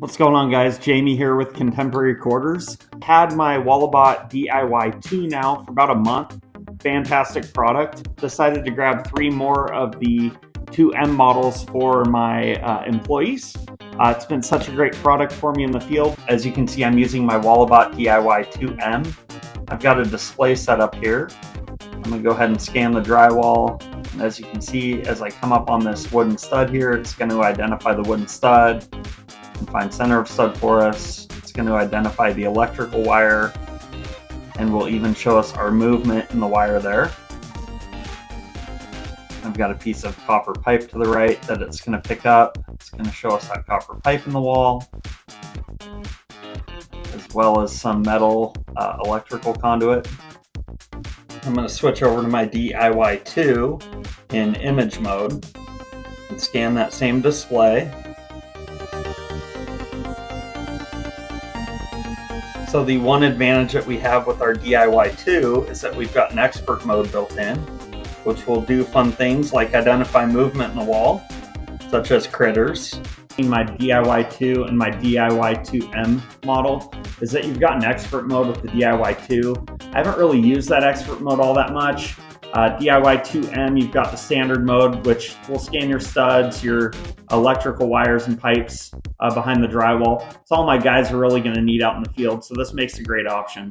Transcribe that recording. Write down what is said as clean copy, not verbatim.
What's going on, guys? Jamie here with Contemporary Quarters. Had my Walabot DIY 2 now for about a month. Fantastic product. Decided to grab 3 more of the 2M models for my employees. It's been such a great product for me in the field. As you can see, I'm using my Walabot DIY 2M. I've got a display set up here. I'm going to go ahead and scan the drywall. And as you can see, as I come up on this wooden stud here, it's going to identify the wooden stud and find center of stud for us. It's going to identify the electrical wire and will even show us our movement in the wire there. I've got a piece of copper pipe to the right that it's going to pick up. It's going to show us that copper pipe in the wall, as well as some metal electrical conduit. I'm going to switch over to my DIY 2 in image mode and scan that same display. So the one advantage that we have with our DIY 2 is that we've got an expert mode built in, which will do fun things like identify movement in the wall, such as critters. In my DIY 2 and my DIY 2M model is that you've got an expert mode with the DIY 2. I haven't really used that expert mode all that much. DIY 2M, you've got the standard mode, which will scan your studs, your electrical wires and pipes behind the drywall. It's all my guys are really going to need out in the field, so this makes a great option.